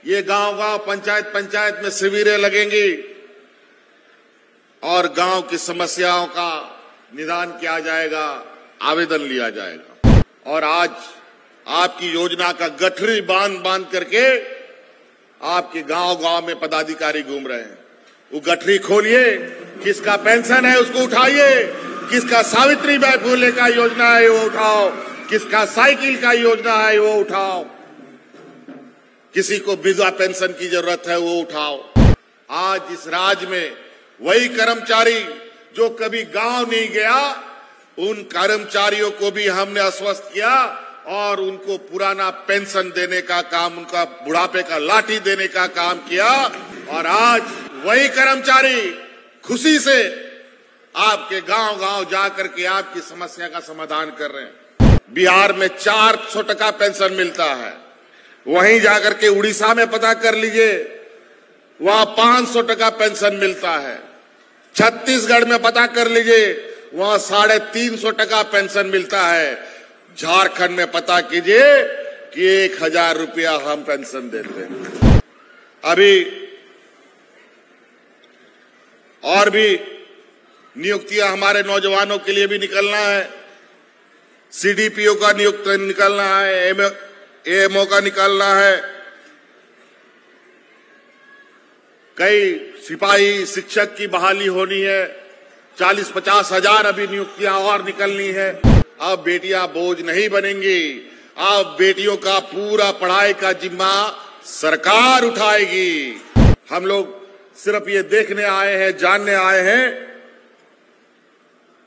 ये गांव-गांव, पंचायत में शिविरें लगेंगी और गांव की समस्याओं का निदान किया जाएगा, आवेदन लिया जाएगा। और आज आपकी योजना का गठरी बांध करके आपके गांव-गांव में पदाधिकारी घूम रहे हैं। वो गठरी खोलिए, किसका पेंशन है उसको उठाइए, किसका सावित्रीबाई फुले का योजना है वो उठाओ, किसका साइकिल का योजना है वो उठाओ, किसी को विधवा पेंशन की जरूरत है वो उठाओ। आज इस राज्य में वही कर्मचारी जो कभी गांव नहीं गया, उन कर्मचारियों को भी हमने आश्वस्त किया और उनको पुराना पेंशन देने का काम, उनका बुढ़ापे का लाठी देने का काम किया। और आज वही कर्मचारी खुशी से आपके गांव-गांव जाकर के आपकी समस्या का समाधान कर रहे हैं। बिहार में 400 टका पेंशन मिलता है, वहीं जाकर के उड़ीसा में पता कर लीजिए, वहां 500 टका पेंशन मिलता है। छत्तीसगढ़ में पता कर लीजिए, वहां 350 टका पेंशन मिलता है। झारखंड में पता कीजिए कि 1000 रुपया हम पेंशन देते हैं। अभी और भी नियुक्तियां हमारे नौजवानों के लिए भी निकलना है। सीडीपीओ का नियुक्त निकलना है, एएमओ का निकलना है, कई सिपाही शिक्षक की बहाली होनी है, 40-50 हजार अभी नियुक्तियां और निकलनी है। अब बेटियां बोझ नहीं बनेंगी, अब बेटियों का पूरा पढ़ाई का जिम्मा सरकार उठाएगी। हम लोग सिर्फ ये देखने आए हैं, जानने आए हैं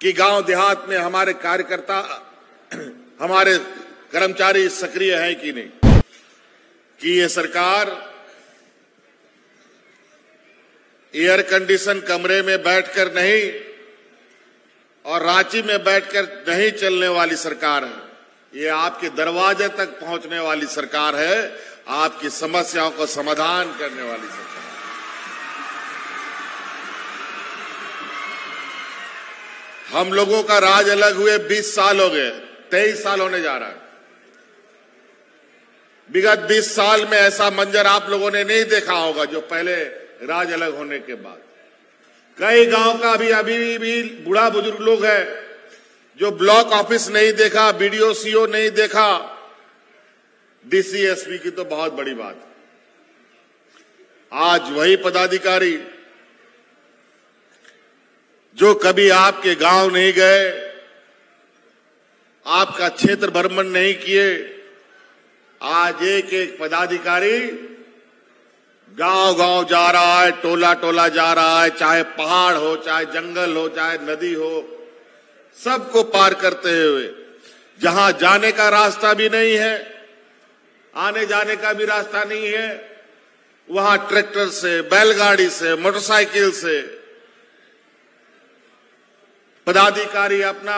कि गांव देहात में हमारे कार्यकर्ता, हमारे कर्मचारी सक्रिय हैं कि नहीं, कि ये सरकार एयर कंडीशन कमरे में बैठकर नहीं और रांची में बैठकर नहीं चलने वाली सरकार है। ये आपके दरवाजे तक पहुंचने वाली सरकार है, आपकी समस्याओं का समाधान करने वाली सरकार। हम लोगों का राज अलग हुए 20 साल हो गए, 23 साल होने जा रहा है। विगत 20 साल में ऐसा मंजर आप लोगों ने नहीं देखा होगा जो पहले राज अलग होने के बाद। कई गांव का अभी भी बूढ़ा बुजुर्ग लोग है जो ब्लॉक ऑफिस नहीं देखा, बीडीओ सीओ नहीं देखा, डीसी एसपी की तो बहुत बड़ी बात। आज वही पदाधिकारी जो कभी आपके गांव नहीं गए, आपका क्षेत्र भ्रमण नहीं किए, आज एक एक पदाधिकारी गांव-गांव जा रहा है, टोला-टोला जा रहा है, चाहे पहाड़ हो, चाहे जंगल हो, चाहे नदी हो, सबको पार करते हुए। जहां जाने का रास्ता भी नहीं है, आने जाने का भी रास्ता नहीं है, वहां ट्रैक्टर से, बैलगाड़ी से, मोटरसाइकिल से पदाधिकारी अपना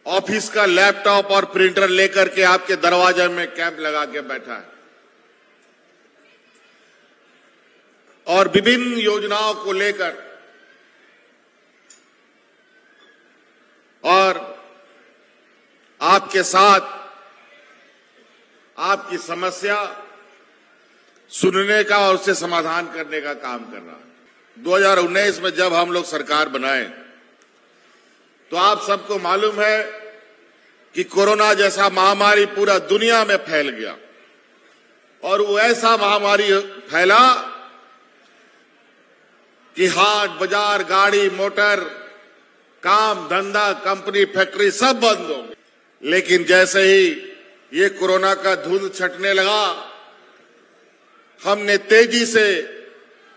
ऑफिस का लैपटॉप और प्रिंटर लेकर के आपके दरवाजे में कैंप लगा के बैठा है और विभिन्न योजनाओं को लेकर और आपके साथ आपकी समस्या सुनने का और उससे समाधान करने का काम कर रहा है। 2019 में जब हम लोग सरकार बनाए तो आप सबको मालूम है कि कोरोना जैसा महामारी पूरा दुनिया में फैल गया और वो ऐसा महामारी फैला कि हाट बाजार, गाड़ी मोटर, काम धंधा, कंपनी फैक्ट्री सब बंद हो गए। लेकिन जैसे ही ये कोरोना का धुंध छटने लगा, हमने तेजी से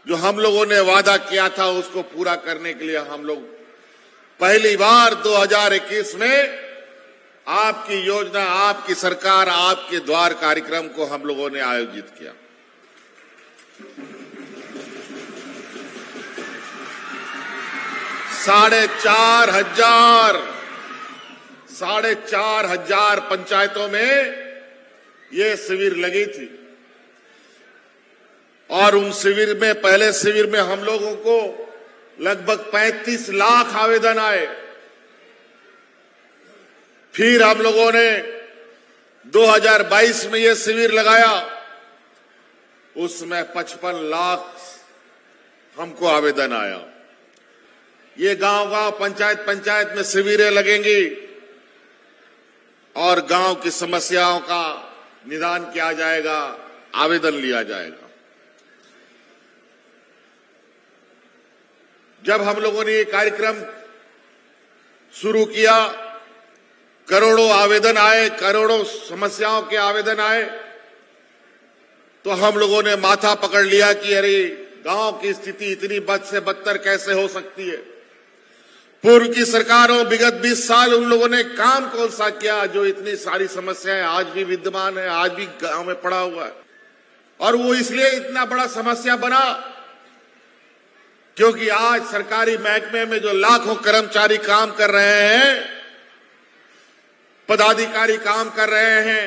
जो हम लोगों ने वादा किया था उसको पूरा करने के लिए हम लोग पहली बार 2021 में आपकी योजना, आपकी सरकार, आपके द्वार कार्यक्रम को हम लोगों ने आयोजित किया। साढ़े चार हजार पंचायतों में ये शिविर लगी थी और उन शिविर में, पहले शिविर में हम लोगों को लगभग 35 लाख आवेदन आए। फिर हम लोगों ने 2022 में ये शिविर लगाया उसमें 55 लाख हमको आवेदन आया। ये गांव-गांव, पंचायत में शिविरें लगेंगी और गांव की समस्याओं का निदान किया जाएगा, आवेदन लिया जाएगा। जब हम लोगों ने ये कार्यक्रम शुरू किया, करोड़ों आवेदन आए, करोड़ों समस्याओं के आवेदन आए, तो हम लोगों ने माथा पकड़ लिया कि अरे गांव की स्थिति इतनी बद से बदतर कैसे हो सकती है। पूर्व की सरकारों, विगत 20 साल उन लोगों ने काम कौन सा किया जो इतनी सारी समस्याएं आज भी विद्यमान है, आज भी गांव में पड़ा हुआ है। और वो इसलिए इतना बड़ा समस्या बना क्योंकि आज सरकारी महकमे में जो लाखों कर्मचारी काम कर रहे हैं, पदाधिकारी काम कर रहे हैं,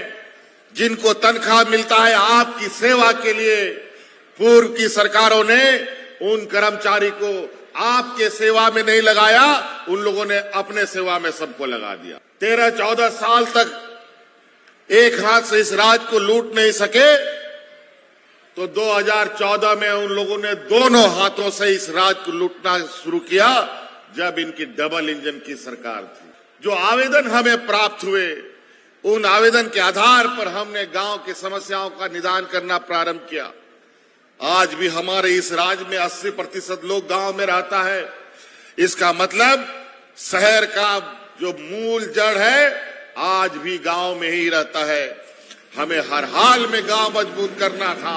जिनको तनख्वाह मिलता है आपकी सेवा के लिए, पूर्व की सरकारों ने उन कर्मचारी को आपके सेवा में नहीं लगाया, उन लोगों ने अपने सेवा में सबको लगा दिया। 13-14 साल तक एक हाथ से इस राज को लूट नहीं सके, तो 2014 में उन लोगों ने दोनों हाथों से इस राज को लूटना शुरू किया, जब इनकी डबल इंजन की सरकार थी। जो आवेदन हमें प्राप्त हुए, उन आवेदन के आधार पर हमने गांव की समस्याओं का निदान करना प्रारंभ किया। आज भी हमारे इस राज्य में 80% लोग गांव में रहता है। इसका मतलब शहर का जो मूल जड़ है आज भी गांव में ही रहता है। हमें हर हाल में गांव मजबूत करना था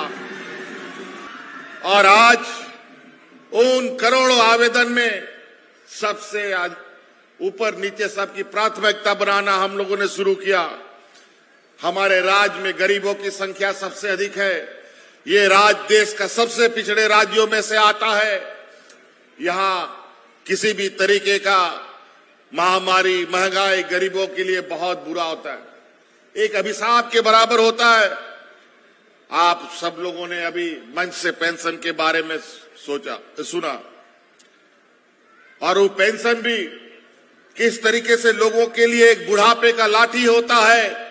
और आज उन करोड़ों आवेदन में सबसे ऊपर नीचे सबकी प्राथमिकता बनाना हम लोगों ने शुरू किया। हमारे राज्य में गरीबों की संख्या सबसे अधिक है। ये राज्य देश का सबसे पिछड़े राज्यों में से आता है। यहाँ किसी भी तरीके का महामारी, महंगाई गरीबों के लिए बहुत बुरा होता है, एक अभिशाप के बराबर होता है। आप सब लोगों ने अभी मंच से पेंशन के बारे में सुना, और वो पेंशन भी किस तरीके से लोगों के लिए एक बुढ़ापे का लाठी होता है।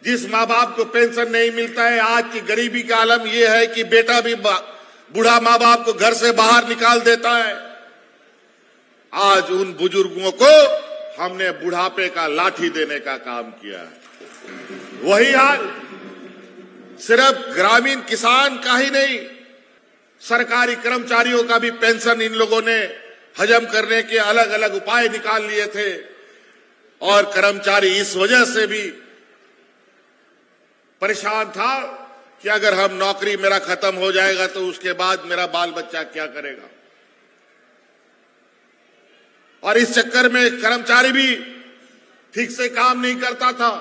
जिस माँ बाप को पेंशन नहीं मिलता है, आज की गरीबी का आलम यह है कि बेटा भी बूढ़ा माँ बाप को घर से बाहर निकाल देता है। आज उन बुजुर्गों को हमने बुढ़ापे का लाठी देने का काम किया है। वही हाल सिर्फ ग्रामीण किसान का ही नहीं, सरकारी कर्मचारियों का भी पेंशन इन लोगों ने हजम करने के अलग अलग उपाय निकाल लिए थे। और कर्मचारी इस वजह से भी परेशान था कि अगर हम नौकरी मेरा खत्म हो जाएगा तो उसके बाद मेरा बाल बच्चा क्या करेगा। और इस चक्कर में कर्मचारी भी ठीक से काम नहीं करता था।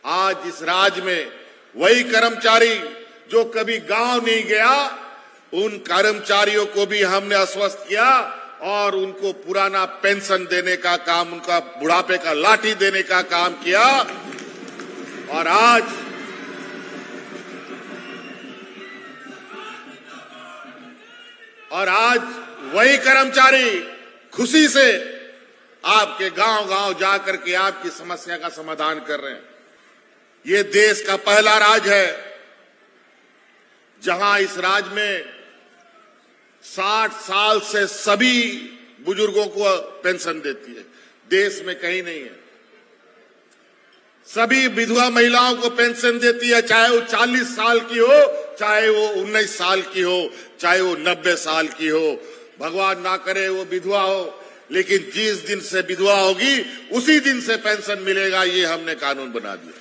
आज इस राज्य में वही कर्मचारी जो कभी गांव नहीं गया, उन कर्मचारियों को भी हमने आश्वस्त किया और उनको पुराना पेंशन देने का काम, उनका बुढ़ापे का लाठी देने का काम किया। और आज वही कर्मचारी खुशी से आपके गांव-गांव जाकर के आपकी समस्या का समाधान कर रहे हैं। ये देश का पहला राज्य है जहां इस राज्य में 60 साल से सभी बुजुर्गों को पेंशन देती है। देश में कहीं नहीं है। सभी विधवा महिलाओं को पेंशन देती है, चाहे वो 40 साल की हो, चाहे वो 19 साल की हो, चाहे वो 90 साल की हो। भगवान ना करे वो विधवा हो, लेकिन जिस दिन से विधवा होगी उसी दिन से पेंशन मिलेगा। ये हमने कानून बना दिया।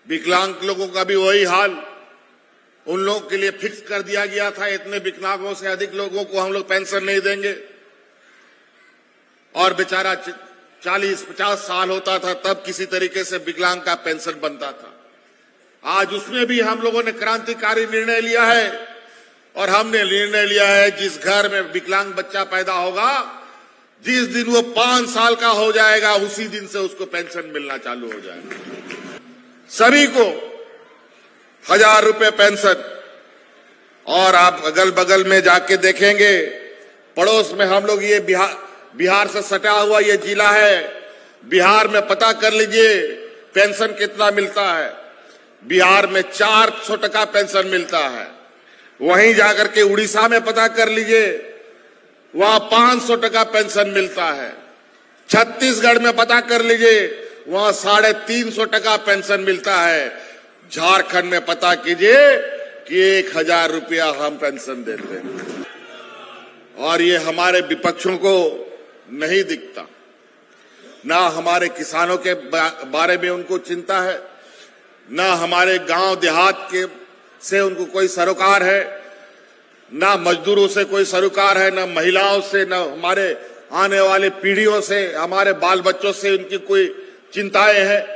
विकलांग लोगों का भी वही हाल, उन लोगों के लिए फिक्स कर दिया गया था, इतने विकलांगों से अधिक लोगों को हम लोग पेंशन नहीं देंगे। और बेचारा 40-50 साल होता था तब किसी तरीके से विकलांग का पेंशन बनता था। आज उसमें भी हम लोगों ने क्रांतिकारी निर्णय लिया है। और हमने निर्णय लिया है जिस घर में विकलांग बच्चा पैदा होगा, जिस दिन वो 5 साल का हो जाएगा उसी दिन से उसको पेंशन मिलना चालू हो जाएगा। सभी को 1000 रुपए पेंशन। और आप अगल बगल में जाके देखेंगे, पड़ोस में हम लोग, ये बिहार से सटा हुआ ये जिला है बिहार में पता कर लीजिए पेंशन कितना मिलता है। बिहार में 400 टका पेंशन मिलता है। वहीं जाकर के उड़ीसा में पता कर लीजिए, वहां 500 टका पेंशन मिलता है। छत्तीसगढ़ में पता कर लीजिए, वहां 350 टका पेंशन मिलता है। झारखंड में पता कीजिए कि 1000 रुपया हम पेंशन देते हैं। और ये हमारे विपक्षों को नहीं दिखता। ना हमारे किसानों के बारे में उनको चिंता है, ना हमारे गांव देहात के से उनको कोई सरोकार है, ना मजदूरों से कोई सरोकार है, ना महिलाओं से, ना हमारे आने वाले पीढ़ियों से, हमारे बाल बच्चों से उनकी कोई चिंताएं हैं।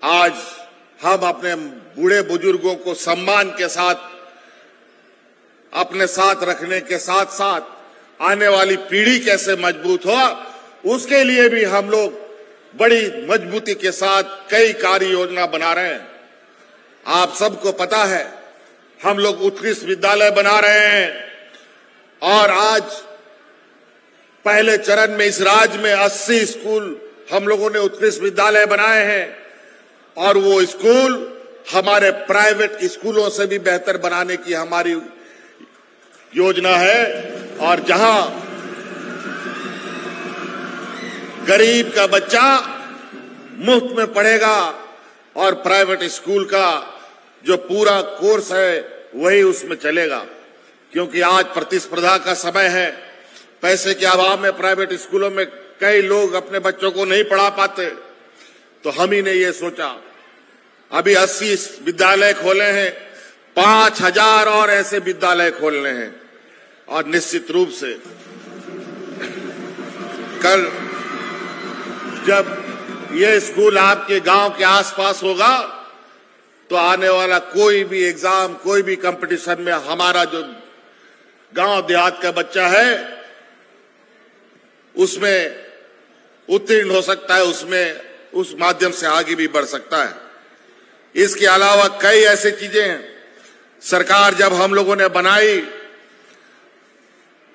आज हम अपने बूढ़े बुजुर्गों को सम्मान के साथ अपने साथ रखने के साथ साथ आने वाली पीढ़ी कैसे मजबूत हो, उसके लिए भी हम लोग बड़ी मजबूती के साथ कई कार्य योजना बना रहे हैं। आप सबको पता है, हम लोग उत्कृष्ट विद्यालय बना रहे हैं और आज पहले चरण में इस राज्य में 80 स्कूल हम लोगों ने उत्कृष्ट विद्यालय बनाए हैं और वो स्कूल हमारे प्राइवेट स्कूलों से भी बेहतर बनाने की हमारी योजना है। और जहां गरीब का बच्चा मुफ्त में पढ़ेगा और प्राइवेट स्कूल का जो पूरा कोर्स है वही उसमें चलेगा, क्योंकि आज प्रतिस्पर्धा का समय है। पैसे के अभाव में प्राइवेट स्कूलों में कई लोग अपने बच्चों को नहीं पढ़ा पाते। तो हम ही ने ये सोचा, अभी 80 विद्यालय खोले हैं, 5000 और ऐसे विद्यालय खोलने हैं। और निश्चित रूप से कल जब ये स्कूल आपके गांव के आसपास होगा तो आने वाला कोई भी एग्जाम, कोई भी कंपटीशन में हमारा जो गांव देहात का बच्चा है उसमें उत्तीर्ण हो सकता है, उसमें उस माध्यम से आगे भी बढ़ सकता है। इसके अलावा कई ऐसी चीजें हैं। सरकार जब हम लोगों ने बनाई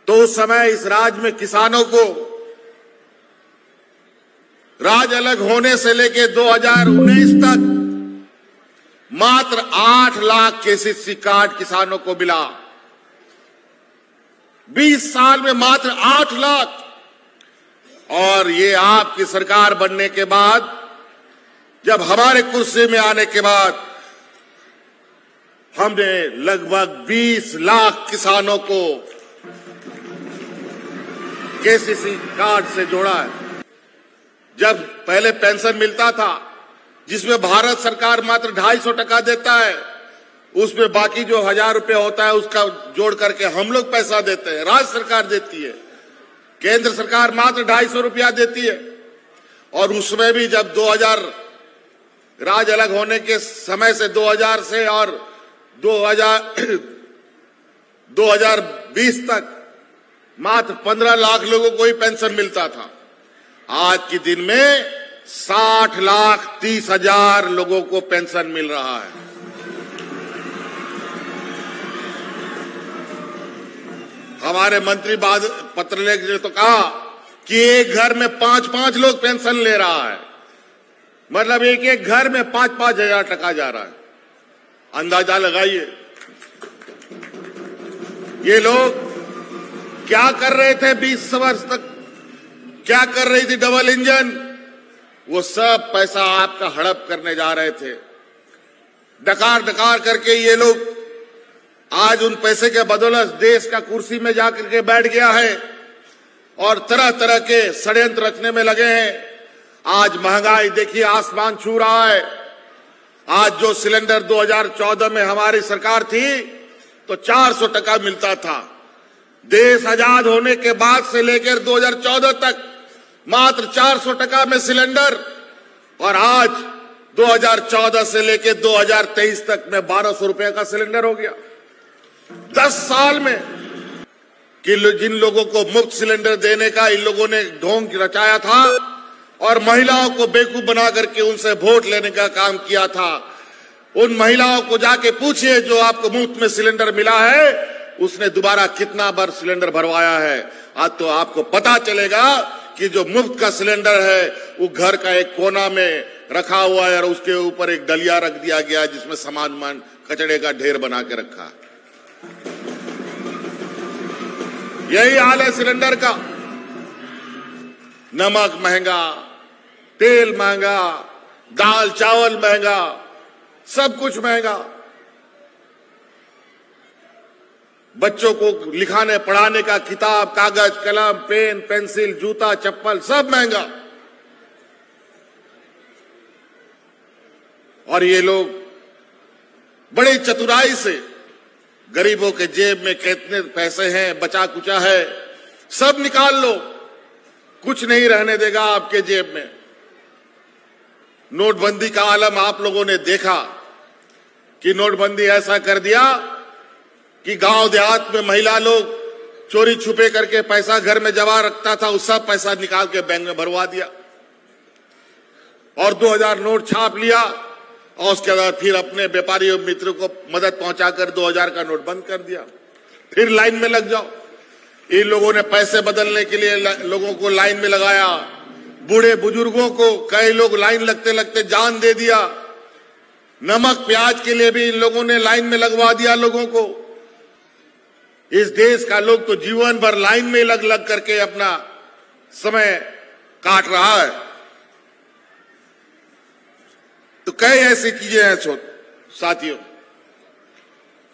तो उस समय इस राज्य में किसानों को राज्य अलग होने से लेकर 2019 तक मात्र 8 लाख केसीसी कार्ड किसानों को मिला। 20 साल में मात्र 8 लाख। और ये आपकी सरकार बनने के बाद, जब हमारे कुर्सी में आने के बाद, हमने लगभग 20 लाख किसानों को केसीसी कार्ड से जोड़ा है। जब पहले पेंशन मिलता था जिसमें भारत सरकार मात्र 250 टका देता है, उसमें बाकी जो 1000 रुपया होता है उसका जोड़ करके हम लोग पैसा देते हैं, राज्य सरकार देती है। केंद्र सरकार मात्र 250 रुपया देती है। और उसमें भी जब 2000 राज्य अलग होने के समय से 2000 से और 2020 तक मात्र 15 लाख लोगों को ही पेंशन मिलता था। आज के दिन में 60,30,000 लोगों को पेंशन मिल रहा है। हमारे मंत्री पत्रलेख ने तो कहा कि एक घर में 5-5 लोग पेंशन ले रहा है, मतलब एक घर में 5-5 हजार टका जा रहा है। अंदाजा लगाइए ये लोग क्या कर रहे थे 20 वर्ष तक, क्या कर रही थी डबल इंजन। वो सब पैसा आपका हड़प करने जा रहे थे। डकार डकार करके ये लोग आज उन पैसे के बदौलत देश का कुर्सी में जाकर के बैठ गया है और तरह तरह के षड्यंत्र रचने में लगे हैं। आज महंगाई देखिए आसमान छू रहा है। आज जो सिलेंडर 2014 में हमारी सरकार थी तो 400 टका मिलता था। देश आजाद होने के बाद से लेकर 2014 तक मात्र 400 टका में सिलेंडर, और आज 2014 से लेकर 2023 तक में 1200 रुपए का सिलेंडर हो गया। 10 साल में कि जिन लोगों को मुफ्त सिलेंडर देने का इन लोगों ने ढोंग रचाया था और महिलाओं को बेवकूफ बना करके उनसे वोट लेने का काम किया था, उन महिलाओं को जाके पूछिए जो आपको मुफ्त में सिलेंडर मिला है उसने दोबारा कितना बार सिलेंडर भरवाया है। आज तो आपको पता चलेगा कि जो मुफ्त का सिलेंडर है वो घर का एक कोना में रखा हुआ है और उसके ऊपर एक डलिया रख दिया गया जिसमें सामान कचड़े का ढेर बना के रखा है। यही हाल है सिलेंडर का। नमक महंगा, तेल महंगा, दाल चावल महंगा, सब कुछ महंगा। बच्चों को लिखाने पढ़ाने का किताब, कागज, कलम, पेन, पेंसिल, जूता, चप्पल सब महंगा। और ये लोग बड़ी चतुराई से गरीबों के जेब में कितने पैसे हैं, बचा कुचा है, सब निकाल लो, कुछ नहीं रहने देगा आपके जेब में। नोटबंदी का आलम आप लोगों ने देखा कि नोटबंदी ऐसा कर दिया कि गांव देहात में महिला लोग चोरी छुपे करके पैसा घर में जमा रखता था, उस सब पैसा निकाल के बैंक में भरवा दिया और 2000 नोट छाप लिया और उसके बाद फिर अपने व्यापारी और मित्रों को मदद पहुंचाकर 2000 का नोट बंद कर दिया। फिर लाइन में लग जाओ। इन लोगों ने पैसे बदलने के लिए लोगों को लाइन में लगाया, बूढ़े बुजुर्गों को कई लोग लाइन लगते लगते जान दे दिया। नमक प्याज के लिए भी इन लोगों ने लाइन में लगवा दिया लोगों को। इस देश का लोग तो जीवन भर लाइन में लग लग करके अपना समय काट रहा है। तो कई ऐसी चीजें हैं साथियों,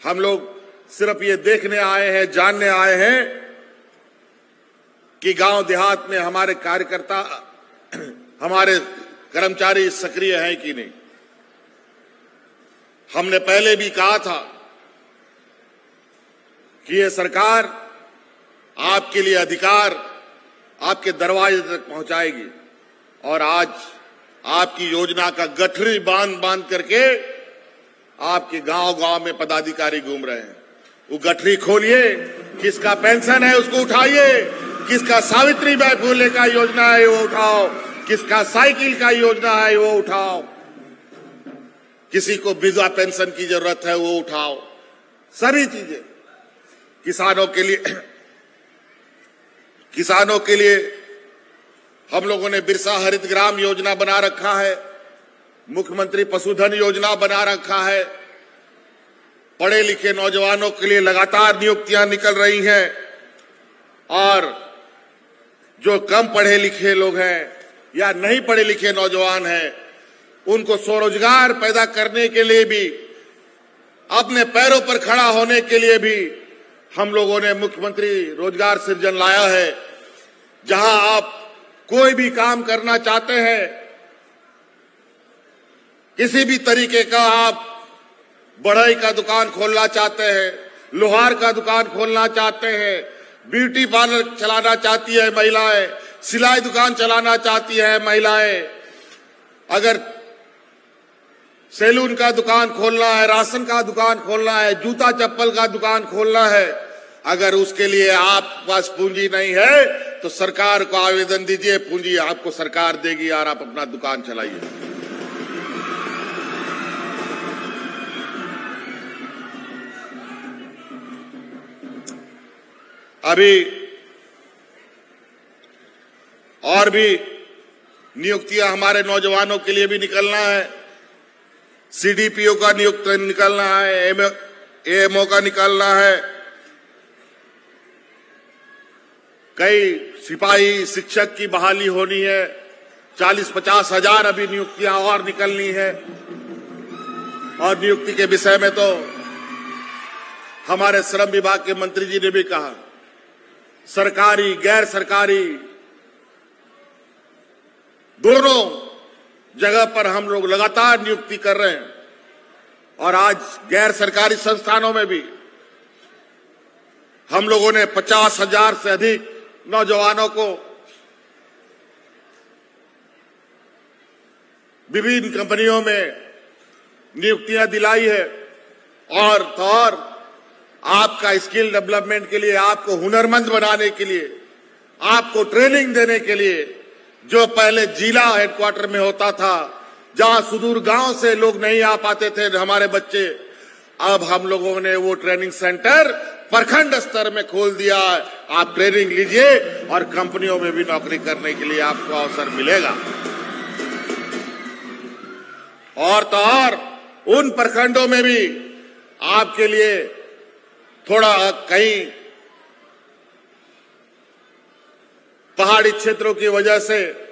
हम लोग सिर्फ ये देखने आए हैं, जानने आए हैं कि गांव देहात में हमारे कार्यकर्ता, हमारे कर्मचारी सक्रिय हैं कि नहीं। हमने पहले भी कहा था कि ये सरकार आपके लिए अधिकार आपके दरवाजे तक पहुंचाएगी और आज आपकी योजना का गठरी बांध करके आपके गांव-गांव में पदाधिकारी घूम रहे हैं। वो गठरी खोलिए, किसका पेंशन है उसको उठाइए, किसका सावित्रीबाई फुले का योजना है वो उठाओ, किसका साइकिल का योजना है वो उठाओ, किसी को विधवा पेंशन की जरूरत है वो उठाओ। सभी चीजें किसानों के लिए हम लोगों ने बिरसा हरित ग्राम योजना बना रखा है, मुख्यमंत्री पशुधन योजना बना रखा है। पढ़े लिखे नौजवानों के लिए लगातार नियुक्तियां निकल रही हैं और जो कम पढ़े लिखे लोग हैं या नहीं पढ़े लिखे नौजवान हैं उनको स्वरोजगार पैदा करने के लिए भी, अपने पैरों पर खड़ा होने के लिए भी हम लोगों ने मुख्यमंत्री रोजगार सृजन लाया है। जहां आप कोई भी काम करना चाहते हैं, किसी भी तरीके का, आप बढ़ई का दुकान खोलना चाहते हैं, लोहार का दुकान खोलना चाहते हैं, ब्यूटी पार्लर चलाना चाहती है महिलाएं, सिलाई दुकान चलाना चाहती है महिलाएं, अगर सैलून का दुकान खोलना है, राशन का दुकान खोलना है, जूता चप्पल का दुकान खोलना है, अगर उसके लिए आपके पास पूंजी नहीं है तो सरकार को आवेदन दीजिए, पूंजी आपको सरकार देगी और आप अपना दुकान चलाइए। अभी और भी नियुक्तियां हमारे नौजवानों के लिए भी निकलना है। सीडीपीओ का नियुक्त निकलना है, एएमओ का निकलना है, कई सिपाही शिक्षक की बहाली होनी है, 40-50 हजार अभी नियुक्तियां और निकलनी है। और नियुक्ति के विषय में तो हमारे श्रम विभाग के मंत्री जी ने भी कहा, सरकारी गैर सरकारी दोनों जगह पर हम लोग लगातार नियुक्ति कर रहे हैं। और आज गैर सरकारी संस्थानों में भी हम लोगों ने 50,000 से अधिक नौजवानों को विभिन्न कंपनियों में नियुक्तियां दिलाई है। और तो और आपका स्किल डेवलपमेंट के लिए, आपको हुनरमंद बनाने के लिए, आपको ट्रेनिंग देने के लिए, जो पहले जिला हेडक्वार्टर में होता था, जहां सुदूर गांव से लोग नहीं आ पाते थे हमारे बच्चे, अब हम लोगों ने वो ट्रेनिंग सेंटर प्रखंड स्तर में खोल दिया है। आप ट्रेनिंग लीजिए और कंपनियों में भी नौकरी करने के लिए आपको अवसर मिलेगा। और तो और उन प्रखंडों में भी आपके लिए थोड़ा कहीं पहाड़ी क्षेत्रों की वजह से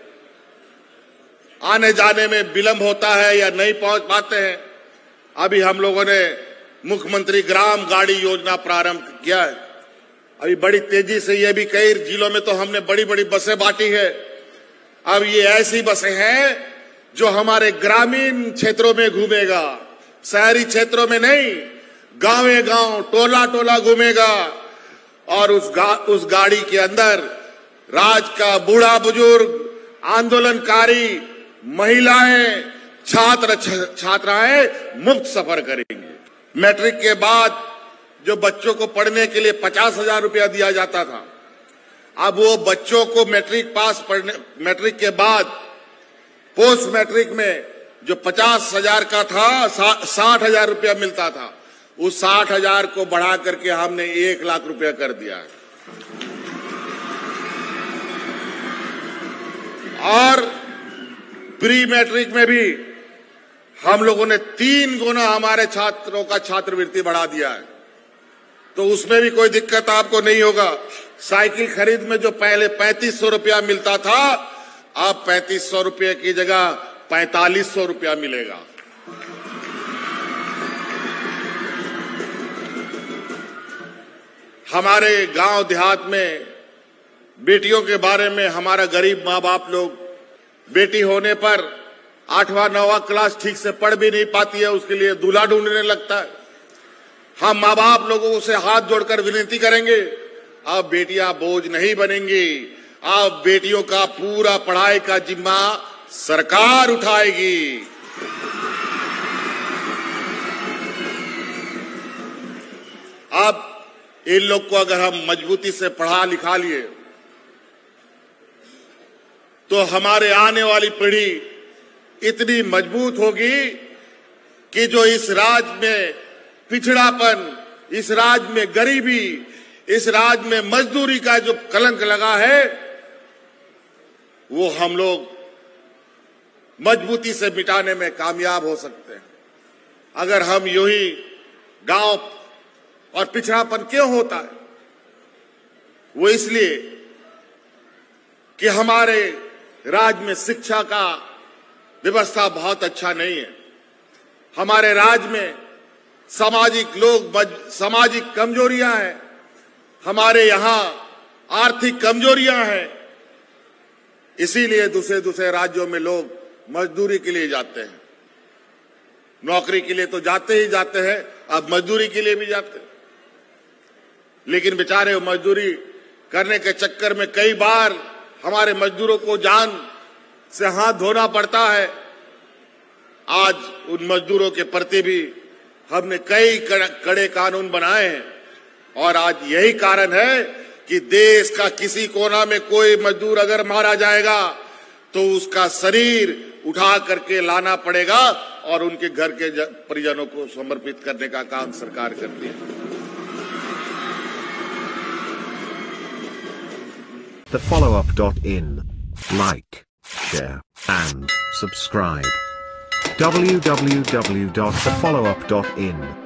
आने जाने में विलंब होता है या नहीं पहुंच पाते हैं। अभी हम लोगों ने मुख्यमंत्री ग्राम गाड़ी योजना प्रारंभ किया है। अभी बड़ी तेजी से ये भी कई जिलों में तो हमने बड़ी बड़ी बसें बांटी है। अब ये ऐसी बसें हैं जो हमारे ग्रामीण क्षेत्रों में घूमेगा, शहरी क्षेत्रों में नहीं, गांवे गांव टोला टोला घूमेगा। और उस गाड़ी के अंदर राज्य का बूढ़ा बुजुर्ग, आंदोलनकारी, महिलाएं, छात्र छात्राएं मुफ्त सफर करेंगे। मैट्रिक के बाद जो बच्चों को पढ़ने के लिए 50,000 रुपया दिया जाता था, अब वो बच्चों को मैट्रिक के बाद पोस्ट मैट्रिक में जो 50,000 का था 60,000 रुपया मिलता था। उस 60,000 को बढ़ा करके हमने 1 लाख रुपया कर दिया है। और प्री मैट्रिक में भी हम लोगों ने 3 गुना हमारे छात्रों का छात्रवृत्ति बढ़ा दिया है। तो उसमें भी कोई दिक्कत आपको नहीं होगा। साइकिल खरीद में जो पहले 3500 रुपया मिलता था, अब 3500 रुपये की जगह 4500 रुपया मिलेगा। हमारे गांव देहात में बेटियों के बारे में हमारा गरीब माँ बाप लोग बेटी होने पर 8वां 9वां क्लास ठीक से पढ़ भी नहीं पाती है, उसके लिए दूल्हा ढूंढने लगता है। हम माँ बाप लोगों से हाथ जोड़कर विनती करेंगे, अब बेटियां बोझ नहीं बनेंगी। अब बेटियों का पूरा पढ़ाई का जिम्मा सरकार उठाएगी। अब इन लोग को अगर हम मजबूती से पढ़ा लिखा लिए तो हमारे आने वाली पीढ़ी इतनी मजबूत होगी कि जो इस राज्य में पिछड़ापन, इस राज्य में गरीबी, इस राज्य में मजदूरी का जो कलंक लगा है, वो हम लोग मजबूती से मिटाने में कामयाब हो सकते हैं। अगर हम यूं ही गांव और पिछड़ापन क्यों होता है? वो इसलिए कि हमारे राज्य में शिक्षा का व्यवस्था बहुत अच्छा नहीं है। हमारे राज्य में सामाजिक कमजोरियां हैं। हमारे यहां आर्थिक कमजोरियां हैं। इसीलिए दूसरे राज्यों में लोग मजदूरी के लिए जाते हैं। नौकरी के लिए तो जाते ही जाते हैं, अब मजदूरी के लिए भी जाते हैं। लेकिन बेचारे मजदूरी करने के चक्कर में कई बार हमारे मजदूरों को जान से हाथ धोना पड़ता है। आज उन मजदूरों के प्रति भी हमने कई कड़े कानून बनाए हैं। और आज यही कारण है कि देश का किसी कोना में कोई मजदूर अगर मारा जाएगा तो उसका शरीर उठा करके लाना पड़ेगा और उनके घर के परिजनों को समर्पित करने का काम सरकार करती है। thefollowup.in. Like, share, and subscribe. www.thefollowup.in